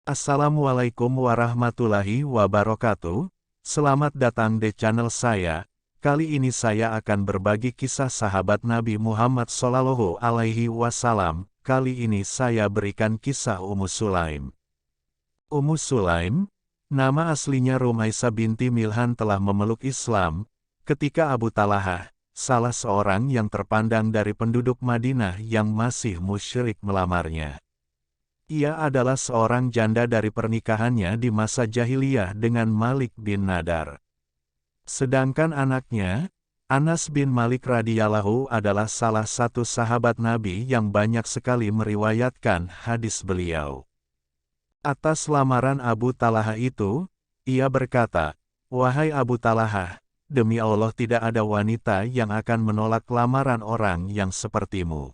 Assalamualaikum warahmatullahi wabarakatuh. Selamat datang di channel saya. Kali ini saya akan berbagi kisah sahabat Nabi Muhammad SAW. Kali ini saya berikan kisah Ummu Sulaim. Ummu Sulaim, nama aslinya Rumaisah binti Milhan, telah memeluk Islam ketika Abu Talhah, salah seorang yang terpandang dari penduduk Madinah yang masih musyrik, melamarnya. Ia adalah seorang janda dari pernikahannya di masa jahiliyah dengan Malik bin Nadar. Sedangkan anaknya, Anas bin Malik radhiyallahu adalah salah satu sahabat Nabi yang banyak sekali meriwayatkan hadis beliau. Atas lamaran Abu Talhah itu, ia berkata, "Wahai Abu Talhah, demi Allah tidak ada wanita yang akan menolak lamaran orang yang sepertimu.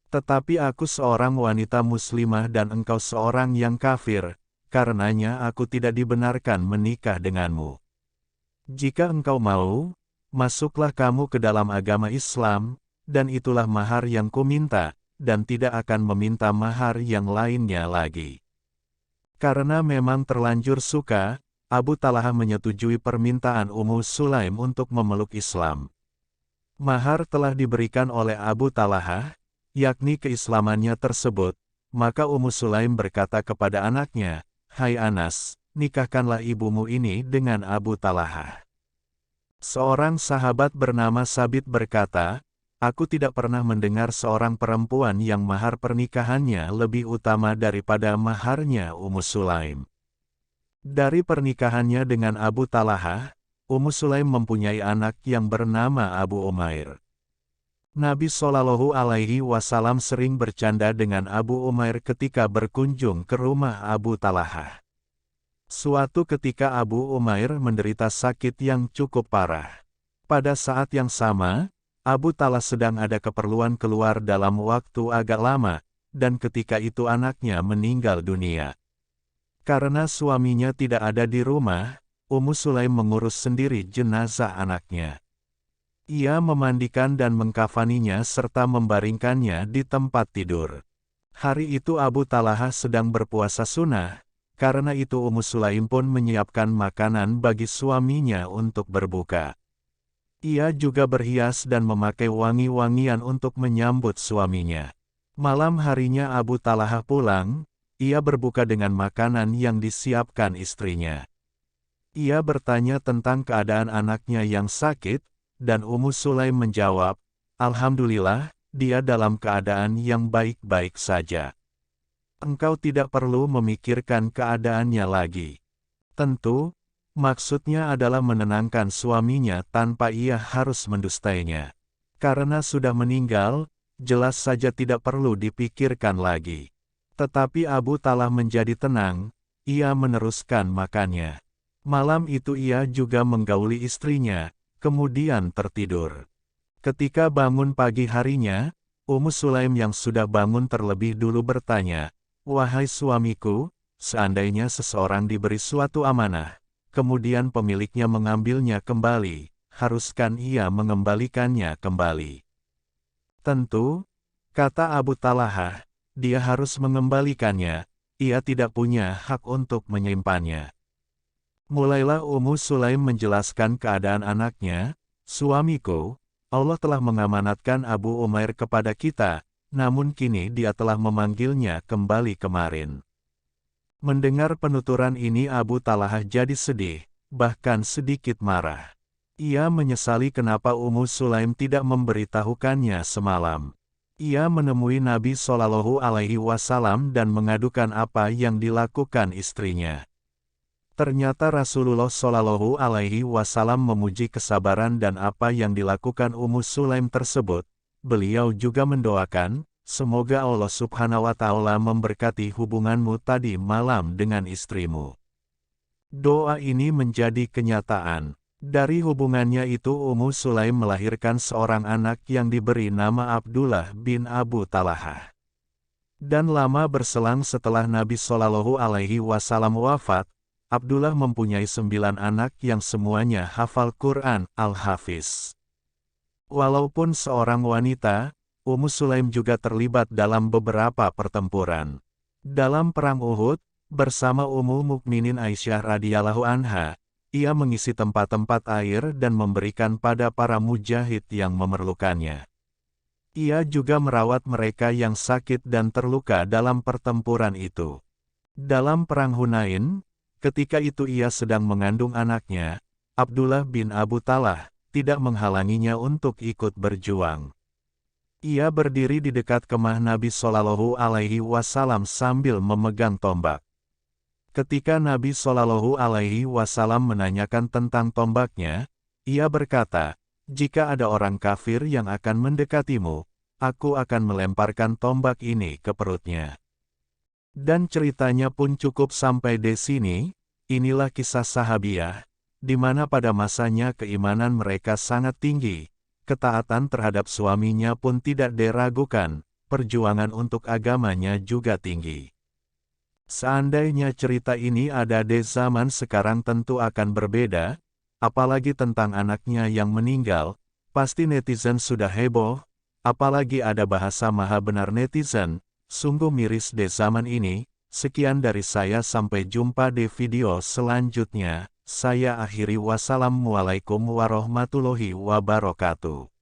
Tetapi aku seorang wanita muslimah dan engkau seorang yang kafir, karenanya aku tidak dibenarkan menikah denganmu. Jika engkau mau, masuklah kamu ke dalam agama Islam, dan itulah mahar yang kuminta, dan tidak akan meminta mahar yang lainnya lagi." Karena memang terlanjur suka, Abu Talhah menyetujui permintaan Ummu Sulaim untuk memeluk Islam. Mahar telah diberikan oleh Abu Talhah, yakni keislamannya tersebut, maka Ummu Sulaim berkata kepada anaknya, "Hai Anas, nikahkanlah ibumu ini dengan Abu Talhah." Seorang sahabat bernama Sabit berkata, "Aku tidak pernah mendengar seorang perempuan yang mahar pernikahannya lebih utama daripada maharnya Ummu Sulaim." Dari pernikahannya dengan Abu Talhah, Ummu Sulaim mempunyai anak yang bernama Abu Umair. Nabi Shallallahu Alaihi Wasallam sering bercanda dengan Abu Umair ketika berkunjung ke rumah Abu Talhah. Suatu ketika Abu Umair menderita sakit yang cukup parah. Pada saat yang sama, Abu Talhah sedang ada keperluan keluar dalam waktu agak lama, dan ketika itu anaknya meninggal dunia. Karena suaminya tidak ada di rumah, Ummu Sulaim mengurus sendiri jenazah anaknya. Ia memandikan dan mengkafaninya serta membaringkannya di tempat tidur. Hari itu Abu Talhah sedang berpuasa sunnah, karena itu Ummu Sulaim pun menyiapkan makanan bagi suaminya untuk berbuka. Ia juga berhias dan memakai wangi-wangian untuk menyambut suaminya. Malam harinya Abu Talhah pulang, ia berbuka dengan makanan yang disiapkan istrinya. Ia bertanya tentang keadaan anaknya yang sakit, dan Ummu Sulaim menjawab, "Alhamdulillah, dia dalam keadaan yang baik-baik saja. Engkau tidak perlu memikirkan keadaannya lagi." Tentu, maksudnya adalah menenangkan suaminya tanpa ia harus mendustainya. Karena sudah meninggal, jelas saja tidak perlu dipikirkan lagi. Tetapi Abu Talhah menjadi tenang, ia meneruskan makannya. Malam itu ia juga menggauli istrinya, kemudian tertidur. Ketika bangun pagi harinya, Ummu Sulaim yang sudah bangun terlebih dulu bertanya, "Wahai suamiku, seandainya seseorang diberi suatu amanah, kemudian pemiliknya mengambilnya kembali, haruskan ia mengembalikannya kembali?" "Tentu," kata Abu Talhah, "dia harus mengembalikannya, ia tidak punya hak untuk menyimpannya." Mulailah Ummu Sulaim menjelaskan keadaan anaknya, "Suamiku, Allah telah mengamanatkan Abu Umair kepada kita, namun kini dia telah memanggilnya kembali kemarin." Mendengar penuturan ini Abu Talhah jadi sedih, bahkan sedikit marah. Ia menyesali kenapa Ummu Sulaim tidak memberitahukannya semalam. Ia menemui Nabi Shallallahu Alaihi Wasallam dan mengadukan apa yang dilakukan istrinya. Ternyata Rasulullah Shallallahu Alaihi Wasallam memuji kesabaran dan apa yang dilakukan Ummu Sulaim tersebut. Beliau juga mendoakan, semoga Allah Subhanahu wa Ta'ala memberkati hubunganmu tadi malam dengan istrimu. Doa ini menjadi kenyataan. Dari hubungannya itu Ummu Sulaim melahirkan seorang anak yang diberi nama Abdullah bin Abu Talhah. Dan lama berselang setelah Nabi Shallallahu Alaihi Wasallam wafat, Abdullah mempunyai 9 anak yang semuanya hafal Quran, Al-Hafiz. Walaupun seorang wanita, Ummu Sulaim juga terlibat dalam beberapa pertempuran. Dalam Perang Uhud, Bersama Ummul Mukminin Aisyah radhiyallahu anha, ia mengisi tempat-tempat air dan memberikan pada para mujahid yang memerlukannya. Ia juga merawat mereka yang sakit dan terluka dalam pertempuran itu. Dalam Perang Hunain, ketika itu ia sedang mengandung anaknya, Abdullah bin Abu Talha, tidak menghalanginya untuk ikut berjuang. Ia berdiri di dekat kemah Nabi Shallallahu Alaihi Wasallam sambil memegang tombak. Ketika Nabi Shallallahu Alaihi Wasallam menanyakan tentang tombaknya, ia berkata, "Jika ada orang kafir yang akan mendekatimu, aku akan melemparkan tombak ini ke perutnya." Dan ceritanya pun cukup sampai di sini. Inilah kisah sahabiah, di mana pada masanya keimanan mereka sangat tinggi, ketaatan terhadap suaminya pun tidak diragukan, perjuangan untuk agamanya juga tinggi. Seandainya cerita ini ada di zaman sekarang tentu akan berbeda, apalagi tentang anaknya yang meninggal, pasti netizen sudah heboh, apalagi ada bahasa maha benar netizen, sungguh miris di zaman ini. Sekian dari saya, sampai jumpa di video selanjutnya, saya akhiri wassalamualaikum warahmatullahi wabarakatuh.